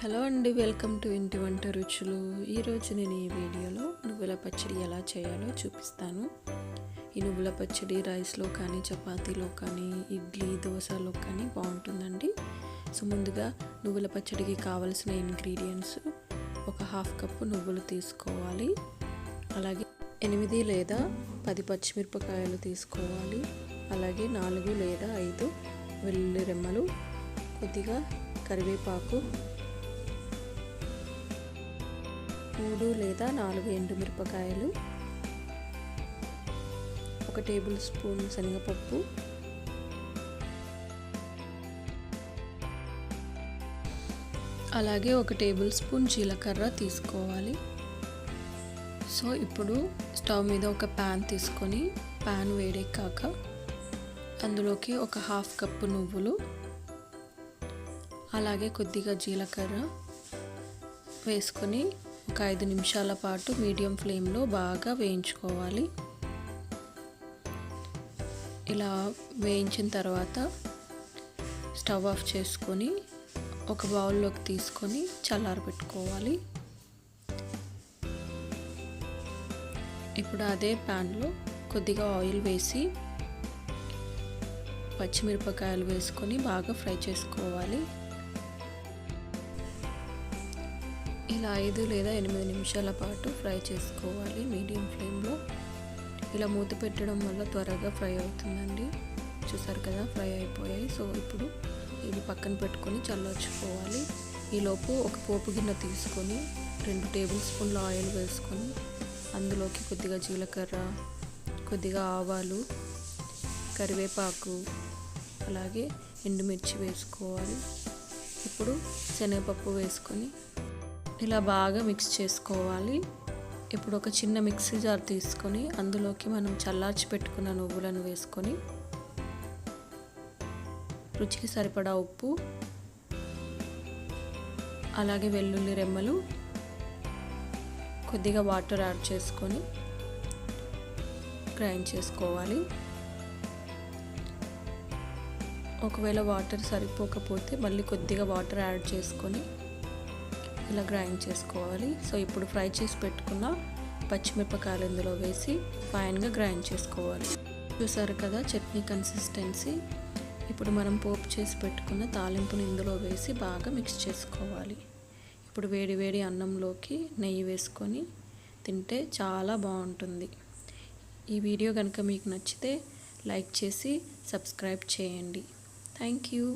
Hello అండి, welcome to ఇంటి వంట రుచులు. ఈరోజు నేను ఈ వీడియోలో నువ్వుల పచ్చడి ఎలా చేయాలో చూపిస్తాను. ఈ నువ్వుల పచ్చడి రైస్లో కానీ, చపాతీలో కానీ, ఇడ్లీ దోశలో కానీ బాగుంటుందండి. సో ముందుగా నువ్వుల పచ్చడికి కావలసిన ఇంగ్రీడియంట్స్: ఒక హాఫ్ కప్పు నువ్వులు తీసుకోవాలి. అలాగే 8 లేదా 10 పచ్చిమిరపకాయలు తీసుకోవాలి. అలాగే 4 లేదా 5 వెల్లుల్లి రెమ్మలు, కొద్దిగా కరివేపాకు, 3 లేదా 4 ఎండుమిరపకాయలు, 1 టేబుల్ స్పూన్ శనగపప్పు, అలాగే 1 టేబుల్ స్పూన్ జీలకర్ర తీసుకోవాలి. సో ఇప్పుడు స్టవ్ మీద ఒక ప్యాన్ తీసుకొని ప్యాన్ వేడెక్కాక అందులోకి ఒక హాఫ్ కప్పు నువ్వులు, అలాగే కొద్దిగా జీలకర్ర వేసుకొని ఒక 5 నిమిషాల పాటు మీడియం ఫ్లేమ్లో బాగా వేయించుకోవాలి. ఇలా వేయించిన తర్వాత స్టవ్ ఆఫ్ చేసుకొని ఒక బౌల్లోకి తీసుకొని చల్లారబెట్టుకోవాలి. ఇప్పుడు అదే ప్యాన్లో కొద్దిగా ఆయిల్ వేసి పచ్చిమిరపకాయలు వేసుకొని బాగా ఫ్రై చేసుకోవాలి. ఇలా 5 లేదా 8 నిమిషాల పాటు ఫ్రై చేసుకోవాలి మీడియం ఫ్లేమ్లో. ఇలా మూత పెట్టడం వల్ల త్వరగా ఫ్రై అవుతుందండి. చూసారు కదా, ఫ్రై అయిపోయాయి. సో ఇప్పుడు ఇవి పక్కన పెట్టుకొని చల్లార్చుకోవాలి. ఈలోపు ఒక పోపు గిన్నె తీసుకొని 2 టేబుల్ స్పూన్ల ఆయిల్ వేసుకొని అందులోకి కొద్దిగా జీలకర్ర, కొద్దిగా ఆవాలు, కరివేపాకు, అలాగే ఎండుమిర్చి వేసుకోవాలి. ఇప్పుడు శనగపప్పు వేసుకొని ఇలా బాగా మిక్స్ చేసుకోవాలి. ఇప్పుడు ఒక చిన్న మిక్సీ జార్ తీసుకొని అందులోకి మనం చల్లార్చి పెట్టుకున్న నువ్వులను వేసుకొని రుచికి సరిపడా ఉప్పు, అలాగే వెల్లుల్లి రెమ్మలు, కొద్దిగా వాటర్ యాడ్ చేసుకొని గ్రైండ్ చేసుకోవాలి. ఒకవేళ వాటర్ సరిపోకపోతే మళ్ళీ కొద్దిగా వాటర్ యాడ్ చేసుకొని ఇలా గ్రైండ్ చేసుకోవాలి. సో ఇప్పుడు ఫ్రై చేసి పెట్టుకున్న పచ్చిమిరపకాయలు ఇందులో వేసి ఫైన్గా గ్రైండ్ చేసుకోవాలి. చూసారు కదా చట్నీ కన్సిస్టెన్సీ. ఇప్పుడు మనం పోపు చేసి పెట్టుకున్న తాలింపుని ఇందులో వేసి బాగా మిక్స్ చేసుకోవాలి. ఇప్పుడు వేడి వేడి అన్నంలోకి నెయ్యి వేసుకొని తింటే చాలా బాగుంటుంది. ఈ వీడియో కనుక మీకు నచ్చితే లైక్ చేసి సబ్స్క్రైబ్ చేయండి. Thank you.